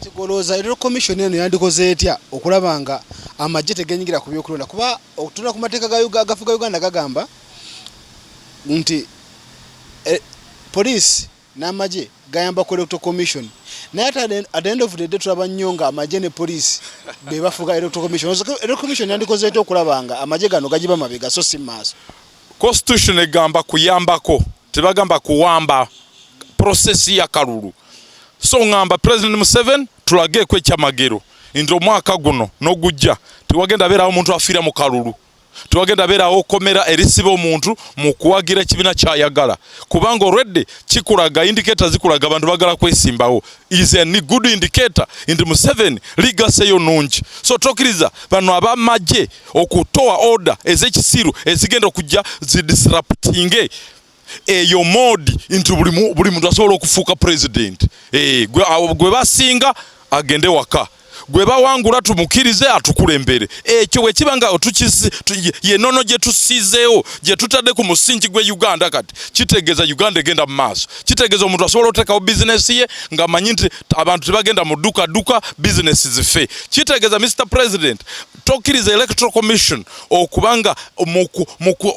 kati goloza ero commission eno yandikoze etya okulabanga amajje tegenyigira ku byokulonda kuba okutuna ku mateeka gafuga Uganda gagamba nti police n'amajje gayamba ku electoral commission naye at the end of the day tulaba nnyonga amajje ne police be bafuga electoral commission. Electoral commission yandikoze etya okulabanga amajje gano gajiba mabega so si maaso. Constitution egamba kuyambako tebagamba kuwamba process ya Kalulu. So ngamba President Museveni tulage kwekyamagero nti omwaka guno n'ogujja tiwagenda beerawo omuntu afiira mu Kalulu, tiwagenda beerawo komera erisiba omuntu mu kuwagira ekibiina kyayagala kubanga already kikulaga indicator zikulaga abantu bagala kwesimbawo is a good indicator nti Museveni ligaseyo nungi. So tokiriza bano abamajje okutoa order ez'ekisiru ezigenda okujja zidisruptinge eyo modi into buli muntu asobola okufuuka president. Gwe basinga agende waka, gwe bawangula tumukirize atukulembere. Ekyo bwe kibanga yenono gye tusizeewo gye tutadde ku musingi gwe Uganda kati kitegeeza Uganda egenda mu maaso, kitegeeza omuntu asobola otekawo business ye ng'amanyi nti abantu tebagenda mu dduka business zife. Kitegeeza Mr. President tokkiriza electoral commission okubanga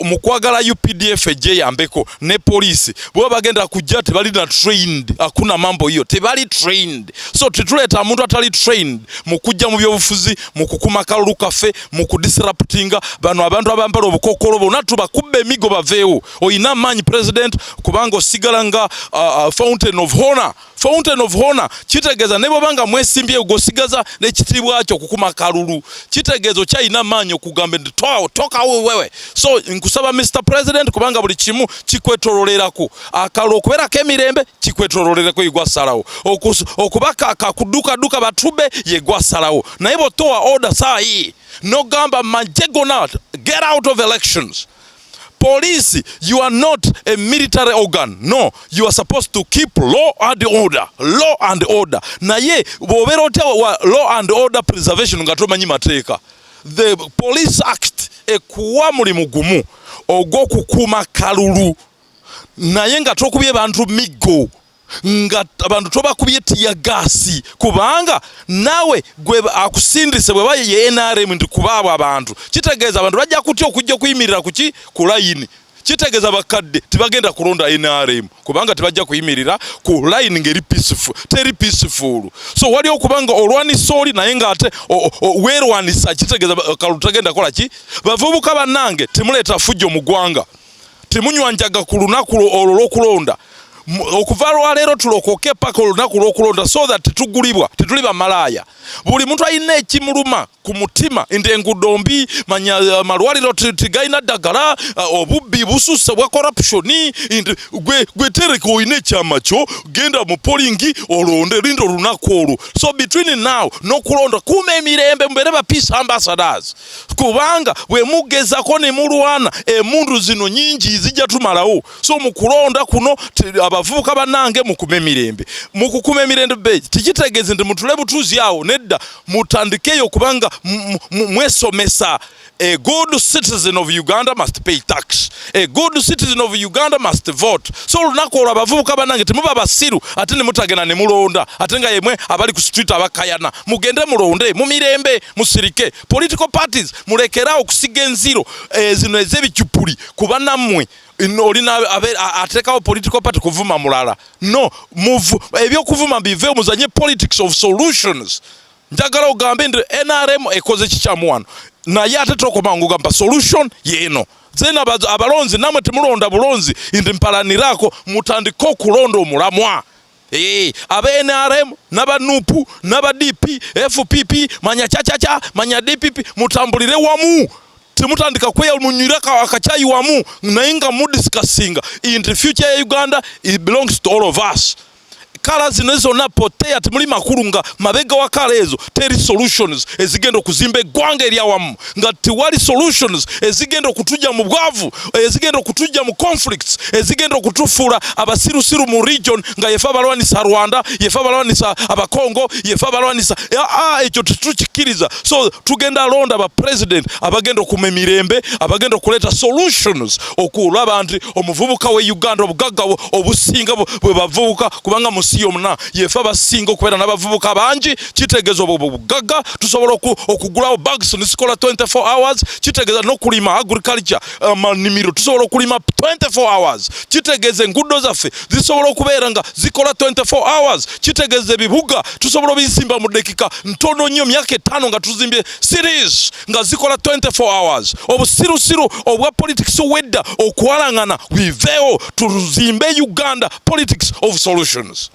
mu kwagala UPDF ejje yambeko ne police bwe bagenda kujja tebali na trained, hakuna mambo hiyo, tebali trained. So tituleta muntu atali trained mu kujja mu byobufuzi mu kukuma Kalulu kafe mu kudisruptinga bano abantu abambala obukokolo bonna tubakubbe emigo baveewo. Oyina manyi president kubanga osigala nga fountain of honor. Kitegeeza ne bw'obanga mwesimbye ogosigaza n'ekitiibwa kyo kukuma Kalulu, kitegeeza okyayina manyi okugamba nti tokawo wewe. So nkusaba Mr. President kubanga buli kimu kikwetololerako Akalulu okubeerako emirembe kikwetololerako igwasalawo okubaka akakuduka batube yegwasalawo naye bw'otowa order saayi n'ogamba majje gonna get out of elections. Police, you are not a military organ. No, you are supposed to keep law and order. Law and order. Naye bw'obeera otya law and order preservation nga tomanyi mateeka. The Police Act ekuwa mulimu gumu ogw'okukuma Kalulu naye nga tokubye bantu migo nga abantu tobakubye tiya gasi kubanga nawe gwe akusindise bwe baye ye NRM ndi kubaabo abantu. Kitegeeza abantu bajja kutya okujja kuyimirira ku line. Kitegeeza bakadde tibagenda kulonda NRM kubanga tibajja kuyimirira ku line ngeri peaceful, teri peaceful. So wali okubanga olwanisa oli naye nga ate weerwanisa. Kitegeeza Kalulu tagenda kola ki? Bavubuka bannange temuleeta fujjo mu ggwanga, temunywanjaga ku lunaku olwo lw'okulonda. Okuva lwaleero tulokoke paka olunaku lw'okulonda so that tugulibwa tetuli bamalaaya. Buli muntu alina ekimuluma ku mutima nti enguudo mbi, manya amalwaliro tigayina ddagala, obubbi bususse bwa corruption, nti gwe tereka olina ekyama kyo genda mu polingi olonde linda olunaku olwo. So between now n'okulonda kuuma emirembe mubeere ba peace ambassadors kubanga bwe mugezako ne mulwana emundu zino nyingi zijja tumalawo. So mu kulonda kuno abavubuka bannange mukuma emirembe. Mu kukuma emirembe tikitegeeze nti mutule butuuzi awo nedda mutandikeyo kubanga mwesomesa. A good citizen of Uganda must pay tax. A good citizen of Uganda must vote. So lunaku olwo abavubuka bannange temuba basiru ate ne mutagenda ne mulonda ate nga yemwe abali ku street abakayana. Mugende mulonde mu mirembe musirike. Political parties mulekera okusiga enziro zino ez'ebicupuli kuba nammwe olina atekawo political party kuvuma mulala. No, ebyokuvuma bive muzanye politics of solutions. Njagala ogambe nti NRM ekoze kikyamu wano naye ate tokomangu gamba solution yeno. Zena abalonzi namwe temulonda bulonzi nti mpalanirako mutandika okulonda omulamwa. Aba NRM naba NUP naba DP FPP manya chachacha manya DPP mutambulire wamu. Temutandika kweyalumunyiraka akacyayi wamu naye nga mudiscussing in the future ya Uganda. It belongs to all of us. Kala zino zonna potea temuli makulu nga mabega wa kala ezo teri solutions ezigenda okuzimba eggwanga eryawamu nga tiwali solutions ezigenda okutujja mu bwavu, ezigenda okutujja mu conflicts, ezigenda okutufuula abasirusiru mu region nga yefe abalwanisa Rwanda, yefe abalwanisa abakongo, yefe abalwanisa ekyo tetukikiriza. So tugenda alonda aba president abagenda okuma emirembe, abagenda okuleeta solutions okulaba nti omuvubuka we Uganda obugagga obusinga bwe bavubuka kubanga ensi yonna yefe abasinga okubeera n'abavubuka bangi kitegeeza obwo bugagga tusobola okugulawo bags nisikola 24 hours kitegeeza n'okulima agriculture amanimiro tusobola okulima 24 hours kitegeeza enguudo zaffe zisobola okubeera nga zikola 24 hours kitegeeza ebibuga tusobola obizimba mu dakika ntono nnyo myaka 5 nga tuzimbye series nga zikola 24 hours obusirusiru obwa politics wedda okwalangana wiveewo tuzimbe Uganda politics of solutions.